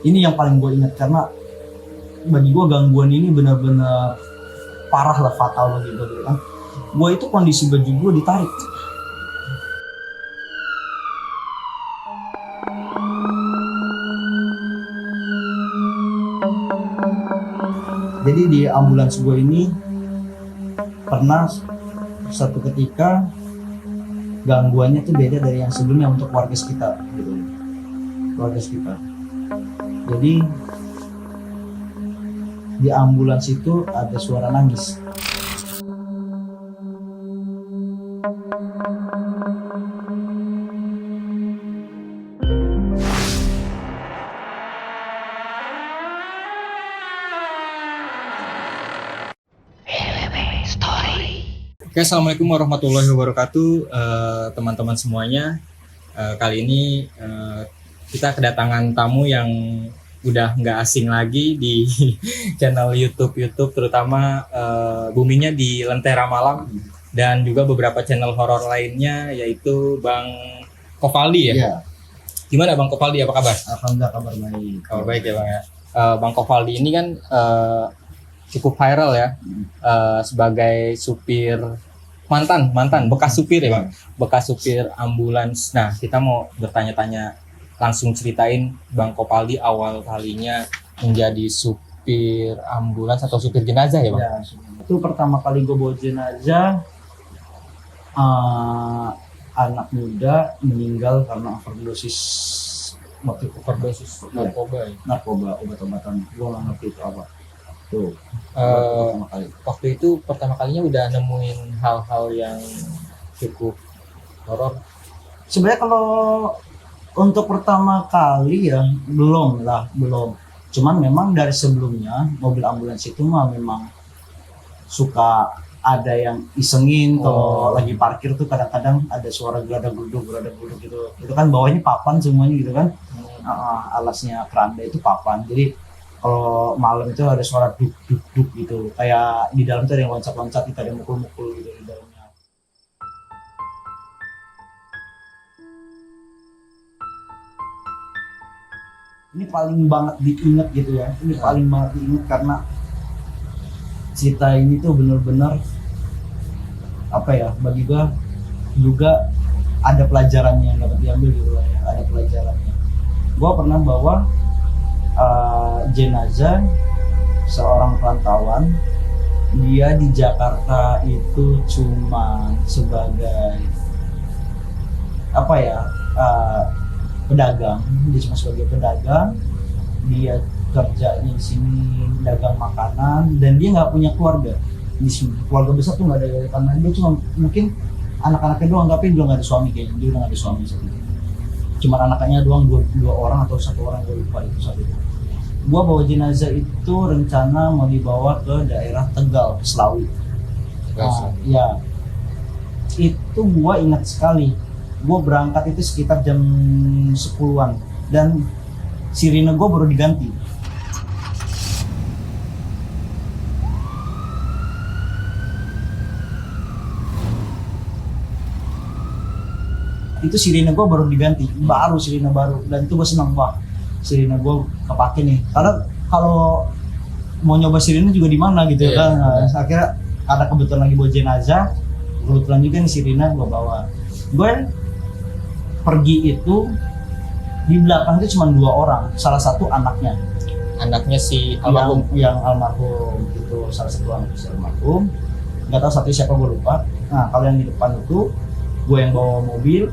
Ini yang paling gue ingat karena bagi gue gangguan ini benar-benar parah lah, fatal bagi gue gitu kan. Gue itu kondisi baju gue ditarik. Jadi di ambulans gue ini pernah satu ketika gangguannya tuh beda dari yang sebelumnya untuk warga sekitar gitu. Warga sekitar. Jadi di ambulans itu ada suara nangis. Oke, assalamualaikum warahmatullahi wabarakatuh, teman-teman semuanya. Kali ini kita kedatangan tamu yang udah nggak asing lagi di channel YouTube, terutama boomingnya di Lentera Malam dan juga beberapa channel horor lainnya, yaitu Bang Kovaldi ya. Iya. Gimana Bang Kovaldi, apa kabar? Alhamdulillah kabar baik. Kabar baik ya Bang ya. Bang Kovaldi ini kan cukup viral ya, sebagai supir mantan bekas supir ya Bang, bekas supir ambulans. Nah, kita mau bertanya-tanya, langsung ceritain Bang Kovaldi awal kalinya menjadi supir ambulans atau supir jenazah ya Bang? Ya, itu pertama kali gue bawa jenazah, anak muda meninggal karena overdosis. Waktu itu Overdosis narkoba ya? Narkoba, obat-obatan, gue nggak ngerti itu apa. Tuh, pertama kali. Waktu itu pertama kalinya udah nemuin hal-hal yang cukup horor? Sebenarnya kalau untuk pertama kali ya belum. Cuman memang dari sebelumnya mobil ambulans itu mah memang suka ada yang isengin. Kalau lagi parkir tuh kadang-kadang ada suara geladak-geluduk gitu. Itu kan bawahnya papan semuanya gitu kan. Alasnya keranda itu papan. Jadi kalau malam itu ada suara duk gitu, kayak di dalam tuh ada yang loncat-loncat gitu, ada yang mukul-mukul gitu di dalamnya. Ini paling banget diinget gitu ya, paling banget diinget karena cerita ini tuh bener-bener apa ya, bagi gua juga ada pelajarannya yang dapat diambil gitu lah ya, ada pelajarannya. Gua pernah bawa jenazah seorang perantauan. Dia di Jakarta itu cuma sebagai apa ya, pedagang. Dia cuma sebagai pedagang. Dia kerjanya di sini dagang makanan dan dia nggak punya keluarga di sini. Keluarga besar tuh nggak ada, karena dia cuma mungkin anak-anaknya doang, tapi dia nggak ada suami kayaknya. Dia udah nggak ada suami saat itu. Cuma anaknya doang, dua orang atau satu orang, gue lupa itu saat itu. Gua bawa jenazah itu rencana mau dibawa ke daerah Tegal, Slawi. Ya, itu gua ingat sekali. Gua berangkat itu sekitar jam 10-an dan sirine gua baru diganti. Itu sirine gue baru diganti, sirine baru, dan itu gue senang, wah sirine gue kepake nih, karena kalau mau nyoba sirine juga di mana gitu kan. Nah, akhirnya karena kebetulan lagi bawa jenazah, kebetulan juga nih sirine gue bawa. Gue pergi itu di belakang itu cuma 2 orang, salah satu anaknya Si almarhum yang almarhum itu, salah satu anak si almarhum, nggak tahu satu siapa, gue lupa. Nah, kalau yang di depan itu gue yang bawa mobil,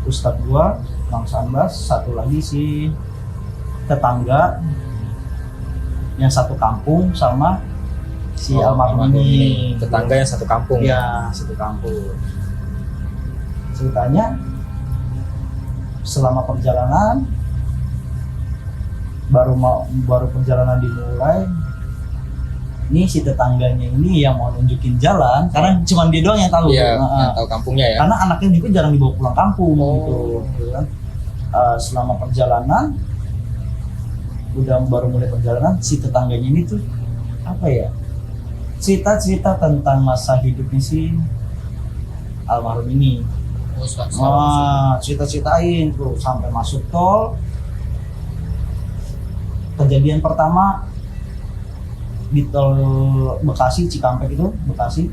Ustadz gua, Bang Sambas, satu lagi si tetangga yang satu kampung sama si almarhum ini. Tetangga yang satu kampung? Iya, satu kampung. Ceritanya selama perjalanan baru perjalanan dimulai, ini si tetangganya ini yang mau nunjukin jalan, karena cuma dia doang yang tahu. Iya, tahu kampungnya ya. Karena anaknya juga jarang dibawa pulang kampung gitu kan. Selama perjalanan, baru mulai perjalanan, si tetangganya ini tuh apa ya, cerita tentang masa hidupnya si almarhum ini. Cerita-ceritain tuh sampai masuk tol. kejadian pertama di tol Bekasi Cikampek itu, Bekasi,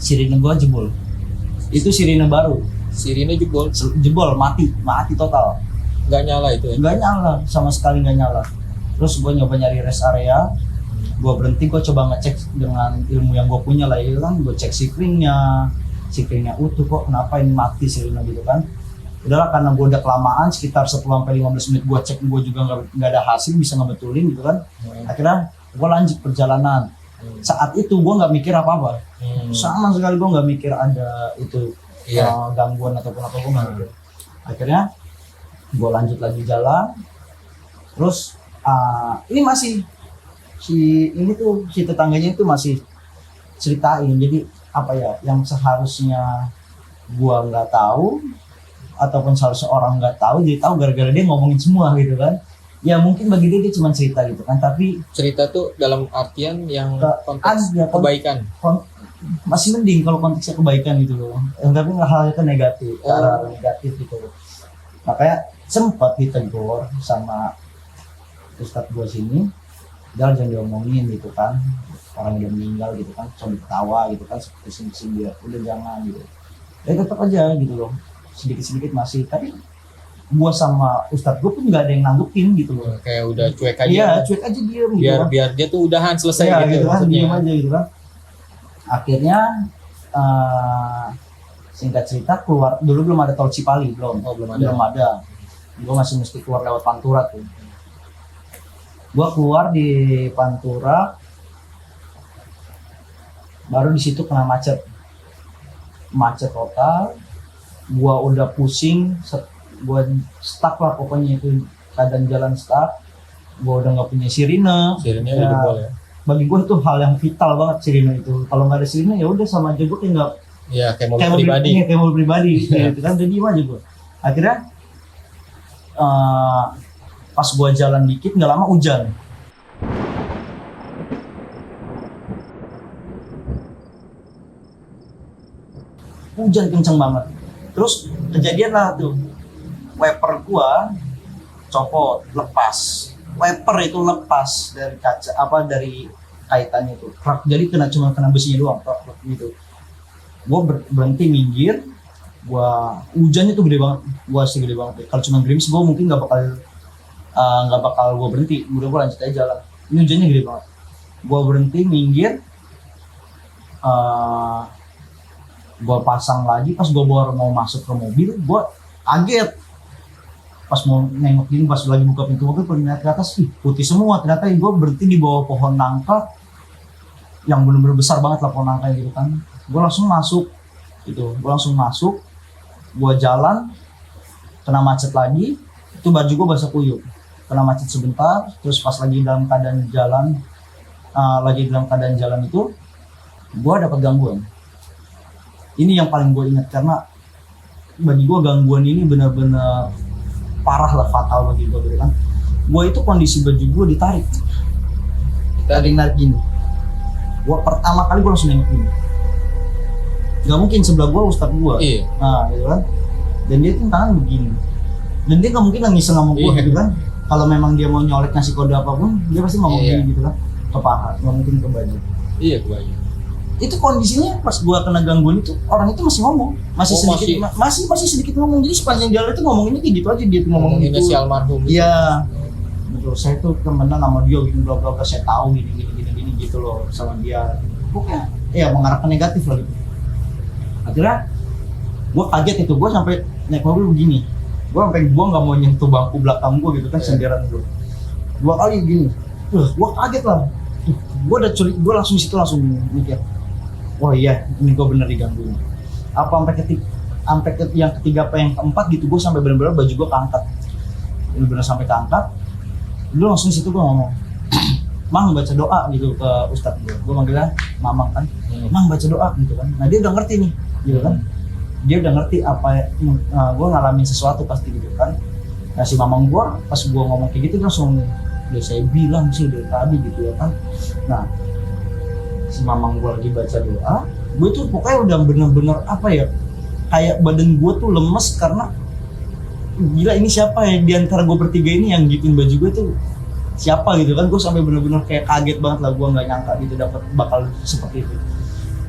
sirine gua jebol. Itu sirine baru, Sirine jebol, jebol, mati total. nggak nyala itu ya? Nggak nyala, sama sekali nggak nyala. Terus gua nyoba nyari rest area, gua berhenti, gua coba ngecek dengan ilmu yang gua punya lah, ya kan. Gua cek sikringnya utuh, kok kenapa ini mati sirine gitu kan. Udahlah, karena gua udah kelamaan sekitar 10-15 menit gua cek, gua juga nggak ada hasil bisa ngebetulin gitu kan. Akhirnya gua lanjut perjalanan. Saat itu gua nggak mikir apa-apa, sama sekali gua nggak mikir ada itu gangguan ataupun apa, gua nggak mikir. Akhirnya gue lanjut lagi jalan, terus ini masih si tetangganya itu masih ceritain. Jadi apa ya, yang seharusnya gue nggak tahu ataupun seharusnya orang nggak tahu jadi tahu gara-gara dia ngomongin semua gitu kan. Ya mungkin bagi dia cuma cerita gitu kan, tapi Cerita tuh dalam artian yang konteks ada kebaikan. masih mending kalau konteksnya kebaikan gitu loh. Tapi nggak hal itu negatif, ke arah negatif gitu loh. Makanya sempat ditegur sama ustadz gua sini, jangan diomongin gitu kan, orang udah meninggal gitu kan, coba ketawa gitu kan, seperti dia, udah jangan gitu. Ya tetap aja gitu loh, sedikit masih. Tapi gua sama ustadz gua pun nggak ada yang nanggupin gitu loh. Kayak udah cuek aja. Iya, cuek aja diem gitu kan. Biar dia tuh udahan selesai Ya, gitu, gitu kan, maksudnya. diem aja gitu kan. Akhirnya singkat cerita keluar, dulu belum ada tol Cipali, belum ada. Gue masih mesti keluar lewat Pantura tuh. Gue keluar di Pantura, baru di situ kena macet total. Gue udah pusing, gue stuck lah pokoknya, itu keadaan jalan stuck. Gue udah nggak punya sirine. Sirine Ya, udah jebol ya. bagi gue itu hal yang vital banget sirine itu. Kalau nggak ada sirine ya udah sama aja gue kayak nggak, Iya, kayak mobil pribadi. kayak mobil pribadi gitu kan. Jadi aja gue. Akhirnya pas gue jalan dikit, nggak lama hujan. Hujan kenceng banget. Terus kejadian lah tuh, wiper gua copot, lepas. Wiper itu lepas dari kaca, dari kaitannya itu. Jadi cuma kena besinya doang, gitu. Gua berhenti minggir, hujannya tuh gede banget, segede banget. Kalau cuma gerimis gua mungkin nggak bakal gua berhenti, udah gua lanjut aja jalan. Ini hujannya gede banget. Gua berhenti minggir, gua pasang lagi. Pas gua baru mau masuk ke mobil, gua kaget. Pas mau nengok gini, pas lagi buka pintu mobil, ngeliat ke atas, putih semua. Ternyata gua berhenti di bawah pohon nangka yang bener-bener besar banget lah, pohon nangka gitu kan. Gua langsung masuk gitu, gua jalan, kena macet lagi. Itu baju gua basah kuyup, kena macet sebentar. Terus pas lagi dalam keadaan jalan itu, gua dapat gangguan. Ini yang paling gue ingat, karena bagi gue gangguan ini benar-benar parah lah, fatal bagi gue gitu kan. Gue itu kondisi baju gue ditarik gini. Gue pertama kali gue langsung nengok gini. Gak mungkin sebelah gue ustadz gue. Iya. Nah gitu kan. Dan dia tuh tangan begini. Dan dia gak mungkin nangis sama gue gitu kan. Kalau memang dia mau nyolek ngasih kode apapun, dia pasti ngomong gini gitu kan. Ke paha, gak mungkin ke baju. Iya, ke baju. Itu kondisinya pas gua kena gangguan itu, orang itu masih ngomong, masih sedikit ngomong. Jadi sepanjang jalan itu ngomonginnya kayak gitu aja, dia tuh ngomong gitu. Si almarhum. Iya, betul. Saya tuh temenan sama dia, gini bla bla bla, saya tahu gini gitu loh sama dia. Pokoknya ya mengarah ke negatif lah gitu. Akhirnya gua kaget itu, gua sampai naik mobil begini, gua nggak mau nyentuh bangku belakang gua gitu kan, sendirian gua. 2 kali gini, gua kaget lah. Gua udah gua langsung di situ langsung mikir, wah iya, ini gue bener digangguin. Apa sampai ke yang ketiga apa yang keempat gitu, gue sampai bener-bener baju gue keangkat, bener-bener sampai keangkat. Dulu langsung situ gue ngomong, Mang baca doa gitu ke ustadz gue manggilnya Mamang kan, Mang baca doa gitu kan. Nah dia udah ngerti nih, gitu kan. Dia udah ngerti apa gue ngalamin sesuatu pasti gitu kan. Nah si Mamang gue pas gue ngomong kayak gitu dia langsung, ya saya bilang sih dari tadi gitu ya kan. Nah si Mamang gue lagi baca doa, gue tuh pokoknya udah bener-bener apa ya, kayak badan gue tuh lemes karena gila ini siapa ya di antara gue bertiga ini yang gituin baju gue tuh siapa gitu kan. Gue sampai bener-bener kayak kaget banget lah, gue nggak nyangka gitu dapat bakal seperti itu.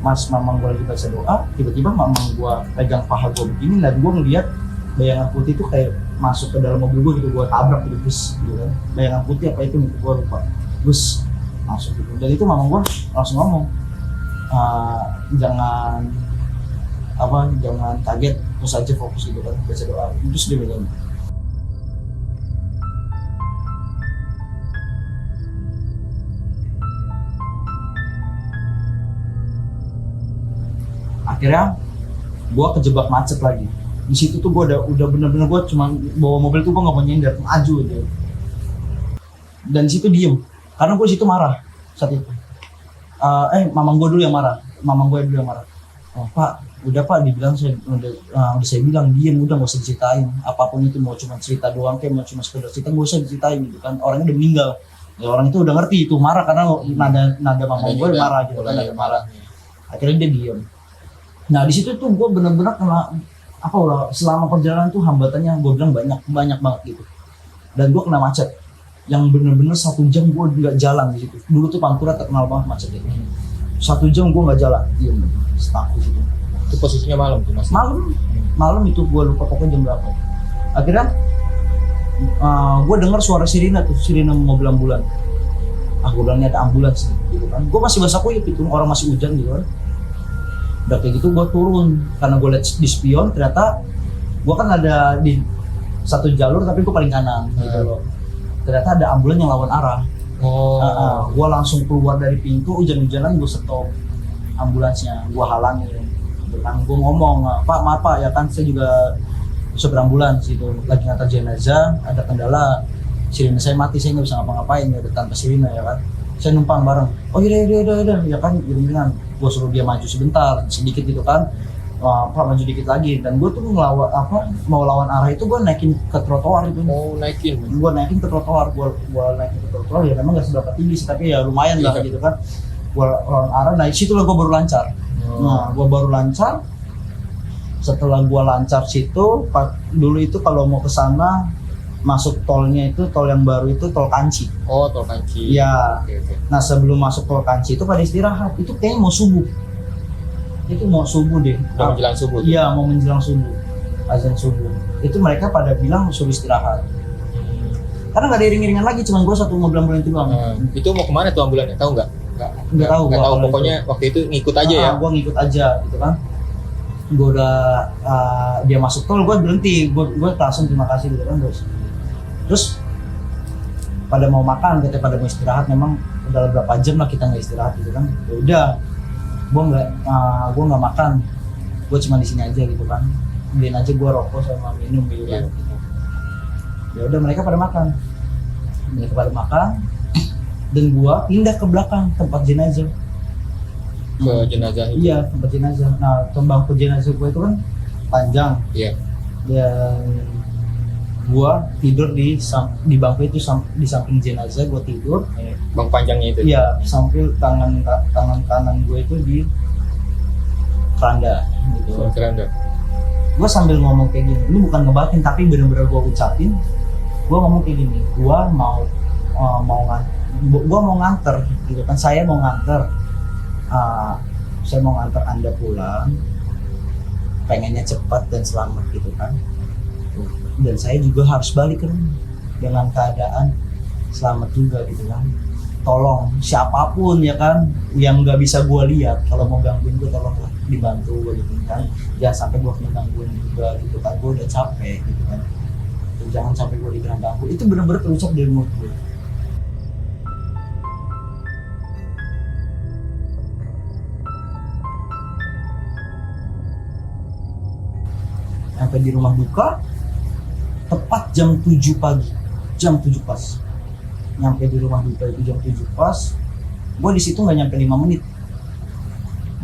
Mas mamang gue lagi baca doa, tiba-tiba mamang gue pegang paha gue begini, dan gue ngeliat bayangan putih itu kayak masuk ke dalam mobil gue gitu, gue tabrak gitu, bus gitu kan. Bayangan putih apa itu gitu gue lupa, bus masuk gitu. Dan itu mamang gue langsung ngomong, jangan kaget, terus aja fokus gitu kan, baca doa. Terus dia bilang, akhirnya gue kejebak macet lagi. Di situ tuh gue udah bener-bener, gue cuma bawa mobil tuh gue nggak mau nyender, maju gitu. Dan di situ diem, karena gue di situ marah saat itu. Mamang gue dulu yang marah, Oh, Pak, udah Pak, dibilang udah saya bilang diem, udah nggak usah diceritain apapun itu, mau cuma cerita doang kayak mau cuma sekedar cerita, nggak usah diceritain gitu kan, orangnya udah meninggal. Ya orang itu udah ngerti itu marah karena nada mamang gue marah gitu kan, nada marah. Akhirnya dia diem. Nah di situ tuh gue bener-bener kena selama perjalanan tuh hambatannya gue bilang banyak banget gitu. Dan gue kena macet yang bener-bener 1 jam gue nggak jalan di situ. Dulu tuh Pantura terkenal banget macet gitu. 1 jam gue nggak jalan, diem, stuck di situ. Itu posisinya malam tuh Mas? Malam itu gue lupa pokoknya jam berapa. Akhirnya gue dengar suara sirine mobil ambulan. Gue bilang ini ada ambulans gitu kan. Gue masih basah kuyup itu, orang masih hujan gitu kan. Udah kayak gitu gue turun, karena gue liat di spion, ternyata gue kan ada di satu jalur tapi gue paling kanan gitu loh. Ternyata ada ambulan yang lawan arah. Gue langsung keluar dari pintu, hujan-hujanan gue stop ambulansnya, gue halangin. Kan gue ngomong, Pak maaf Pak, ya kan saya juga sopir ambulans gitu, lagi ngantar jenazah, ada kendala, sirine saya mati, saya nggak bisa ngapa-ngapain ya tanpa sirine ya kan. Saya numpang bareng. Oh iya ya kan, iring-iringan. Gue suruh dia maju sebentar, sedikit gitu kan. Pak maju dikit lagi, dan gue tuh mau lawan arah itu, gue naikin ke trotoar itu. Gue naikin ke trotoar, ya memang nggak seberapa tinggi sih, tapi ya lumayan lah gitu kan. Gue lawan arah, nah situ lah gue baru lancar. Nah gue baru lancar. Setelah gue lancar situ, dulu itu kalau mau ke sana masuk tolnya itu, tol yang baru itu tol Kanci. Tol Kanci. Iya. Okay. Nah sebelum masuk tol Kanci itu pada istirahat, itu kayaknya mau subuh. Itu mau subuh deh. Mau menjelang subuh. Iya, mau menjelang subuh. Azan subuh. Itu mereka pada bilang suruh istirahat. Karena nggak ada iring-iringan lagi, cuma gue satu mobil ambulan itu doang. Itu mau kemana tuh ambulannya? Tahu nggak? Nggak tahu. Nggak tahu. Pokoknya itu. Waktu itu ngikut aja ya. Gue ngikut aja, gitu kan. Gue udah dia masuk tol, gue berhenti. Gue langsung terima kasih gitu kan, bos. Terus pada mau makan, katanya pada mau istirahat. Memang udah berapa jam lah kita nggak istirahat gitu kan. Ya udah, gue nggak makan, gue cuma di sini aja gitu kan, beliin aja gue rokok sama minum gitu kan. Ya udah mereka pada makan, dan gue pindah ke belakang tempat jenazah. Ke jenazah itu? Iya, tempat jenazah. Nah bangku jenazah gue itu kan panjang. Iya. Dan gue tidur di bangku itu, di samping jenazah gue tidur. Bangku panjangnya itu? Iya, sambil tangan kanan gue itu di keranda gitu. Keranda. Gue sambil ngomong kayak gini, ini bukan ngebatin tapi bener-bener gue ucapin. Gue ngomong kayak gini, gue mau nganter gitu kan, saya mau nganter Anda pulang, pengennya cepat dan selamat gitu kan. Dan saya juga harus balik ke rumah dengan keadaan selamat juga gitu kan. Tolong siapapun ya kan yang nggak bisa gue lihat, kalau mau gangguin gue tolonglah dibantu gue gitu kan. Jangan sampai gue kena gangguin juga gitu kan, gue udah capek gitu kan. Jangan sampai gue dikena ganggu. Itu benar-benar terucap dari mulut gue. Sampai di rumah duka tepat jam 7 pagi, jam 7 pas. Nyampe di rumah duka itu jam 7 pas. Gue di situ nggak nyampe 5 menit.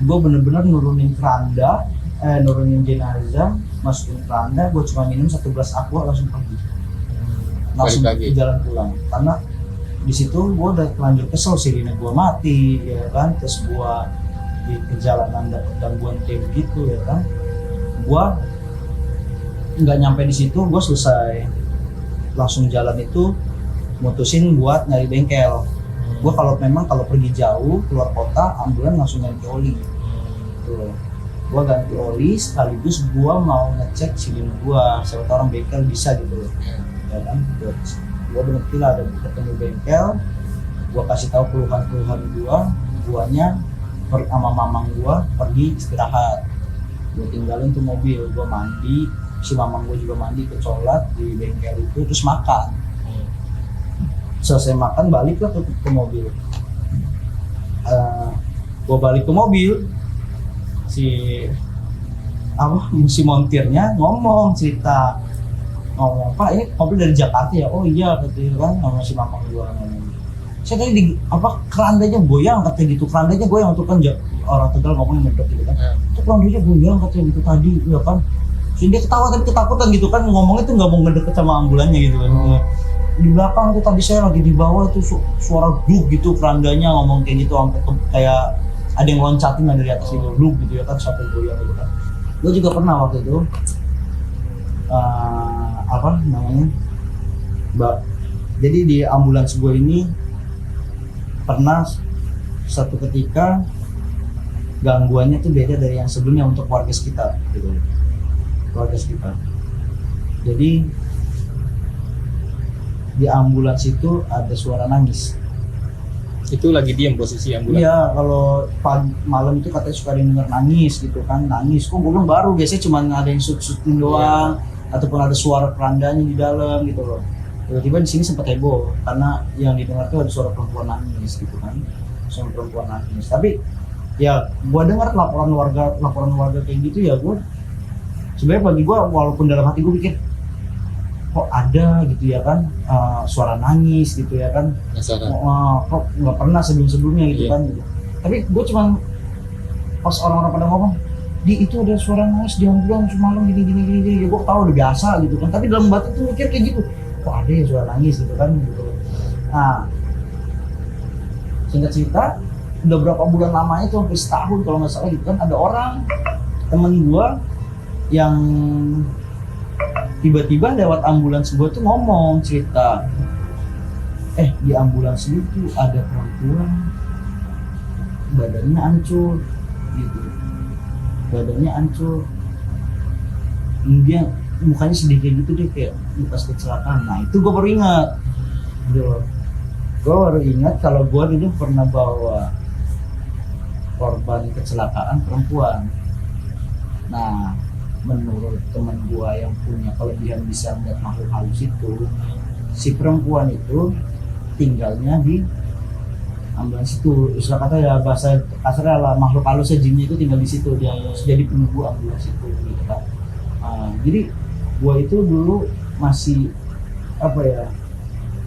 Gue bener-bener nurunin jenazah, masukin keranda. Gue cuma minum 1 gelas aqua, langsung pergi. Langsung jalan pulang. Karena di situ gue udah terlanjur kesel, sirine gue mati, ya kan. Terus gue di perjalanan dapet gangguan kayak begitu, ya kan. Gue nggak nyampe di situ, gue selesai langsung jalan itu mutusin buat nyari bengkel. Gue kalau pergi jauh keluar kota, ambulan langsung ganti oli. Tuh, gue ganti oli sekaligus gue mau ngecek silin gue, siapa tahu orang bengkel bisa gitu loh. Ya kan, gue berhenti lah, ada ketemu bengkel, gue kasih tahu keluhan guanya sama mamang gue pergi istirahat, gue tinggalin tuh mobil, gue mandi, si mamang gue juga mandi, ke sholat di bengkel itu, terus makan. Selesai makan baliklah ke mobil. Gue balik ke mobil, si montirnya ngomong Pak ini mobil dari Jakarta ya? Oh iya katanya kan, sama si mamang gue ngomong. Saya tadi kerandanya goyang katanya gitu, kerandanya goyang tuh kan orang Tegal ngomongnya medok gitu kan. Itu kerandanya goyang katanya gitu tadi, ya kan. Jadi dia ketawa tapi ketakutan gitu kan, ngomongnya tuh nggak mau ngedeket sama ambulannya gitu kan. Di belakang tuh tadi saya lagi di bawah tuh suara gluk gitu, kerandanya ngomong kayak gitu, sampai kayak ada yang loncatin dari atas itu, gluk gitu ya kan, sampai goyang gitu kan. Gue juga pernah waktu itu jadi di ambulans gue ini pernah satu ketika gangguannya tuh beda dari yang sebelumnya untuk warga sekitar gitu. Jadi di ambulans itu ada suara nangis. Itu lagi diem posisi ambulans? Iya, kalau malam itu katanya suka denger nangis gitu kan, nangis. Kok gue bilang baru, biasanya cuma ada yang syuting doang, ataupun ada suara kerandanya di dalam gitu loh. Tiba-tiba di sini sempat heboh karena yang didengar tuh ada suara perempuan nangis gitu kan, suara perempuan nangis. Tapi ya gue dengar laporan warga kayak gitu ya, gue sebenarnya bagi gue walaupun dalam hati gue pikir kok ada gitu ya kan, suara nangis gitu ya kan, kok nggak pernah sebelumnya gitu kan gitu. Tapi gue cuman pas orang-orang pada ngomong itu ada suara nangis di ambulans semalam gini ya gue tahu udah biasa gitu kan, tapi dalam batin tuh mikir kayak gitu, kok ada ya suara nangis gitu kan gitu. Nah singkat cerita udah berapa bulan lamanya itu hampir setahun kalau nggak salah gitu kan, ada orang temen gue yang tiba-tiba lewat ambulans gue tuh ngomong cerita, di ambulans itu ada perempuan badannya hancur gitu, dia mukanya sedih kayak gitu deh, kayak bekas kecelakaan. Nah itu gue baru ingat kalau gue dulu pernah bawa korban kecelakaan perempuan. Nah menurut teman gua yang punya kelebihan bisa melihat makhluk halus itu, si perempuan itu tinggalnya di ambulans itu. Istilah kata ya bahasa kasarnya lah, makhluk halusnya jinnya itu tinggal di situ, dia jadi penunggu ambulans itu gitu kan. Jadi gua itu dulu masih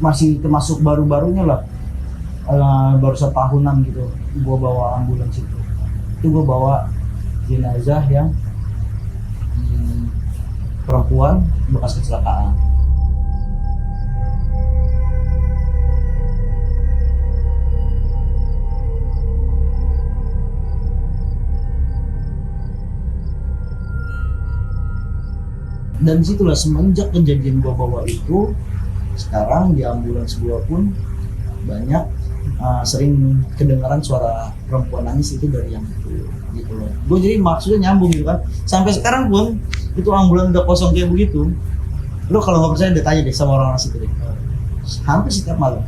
masih termasuk baru-barunya lah, baru setahunan gitu gua bawa ambulans itu gua bawa jenazah yang perempuan bekas kecelakaan. Dan disitulah semenjak kejadian gua bawa itu, sekarang di ambulans gua pun banyak sering kedengaran suara perempuan nangis itu dari yang itu gitu loh. Gue jadi maksudnya nyambung gitu kan. Sampai sekarang pun itu ambulans udah kosong kayak begitu. Lo kalau nggak percaya tanya deh sama orang-orang situ deh. Hampir setiap malam.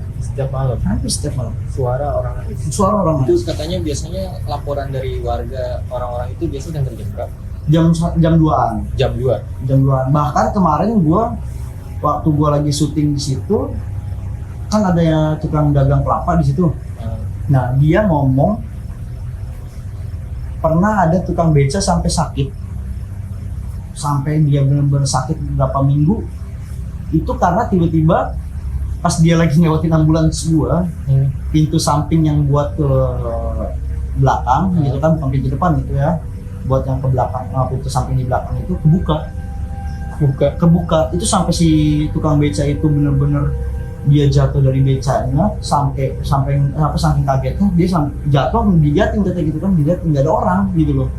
Hampir setiap malam. Suara orang nangis. Itu katanya biasanya laporan dari warga orang-orang itu biasanya jam berapa? Jam 2-an. Jam 2. Bahkan kemarin waktu gue lagi syuting di situ, kan ada yang tukang dagang kelapa di situ. Nah dia ngomong pernah ada tukang beca sampai sakit, sampai dia benar-benar sakit beberapa minggu. Itu karena tiba-tiba pas dia lagi ngewatin ambulans gua, pintu samping yang buat ke belakang gitu kan, bukan pintu depan gitu ya, buat yang ke belakang, pintu samping di belakang itu kebuka. Itu sampai si tukang beca itu benar-benar dia jatuh dari becanya, sampai saking kagetnya dia jatuh, diliatin kata gitu kan, diliatin nggak ada orang gitu loh.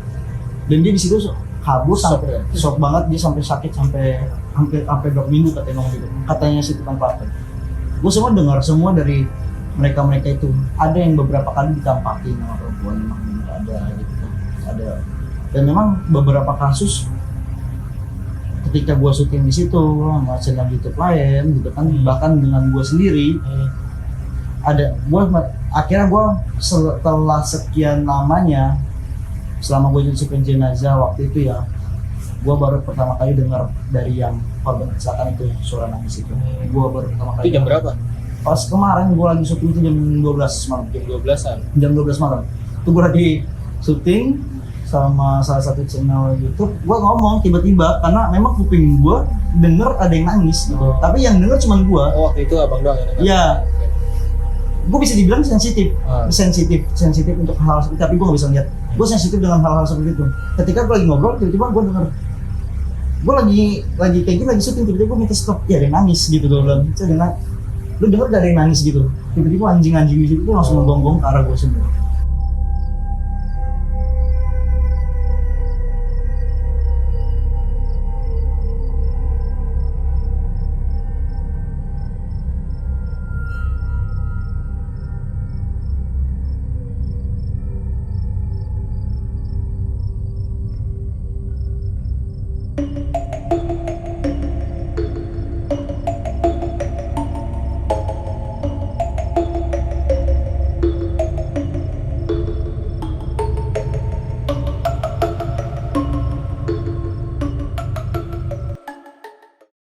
Dan dia di situ kabur sampai shock banget, dia sampai sakit sampai hampir berapa minggu katanya gitu, katanya si tukang pelapor. gue semua dengar semua dari mereka itu. Ada yang beberapa kali ditampakin sama perempuan, memang ada gitu kan, ada. Dan memang beberapa kasus ketika gue syuting di situ sama channel YouTube lain gitu kan, bahkan dengan gue sendiri, ada gue akhirnya gue setelah sekian lamanya, selama gue syuting jenazah waktu itu ya, gue baru pertama kali dengar dari yang korban kecelakaan itu suara nangis itu. Gue baru pertama kali. Itu jam berapa? Pas kemarin gue lagi syuting itu jam 12 malam. Jam 12-an. Jam 12 malam. Itu gue lagi syuting sama salah satu channel YouTube. Gue ngomong tiba-tiba karena memang kuping gue denger ada yang nangis gitu. Tapi yang denger cuma gue. Oh, waktu itu abang doang ya? Iya. Gue bisa dibilang sensitif, sensitif untuk hal seperti itu, tapi gue gak bisa lihat. Gue sensitif dengan hal-hal seperti itu. Ketika gue lagi ngobrol, tiba-tiba gue denger, gue lagi kayak gini, lagi syuting, tiba-tiba gue minta stop, ya ada yang nangis gitu. Gue bilang, lu denger gak ada yang nangis gitu? Tiba-tiba anjing-anjing di situ langsung ngegonggong ke arah gue semua.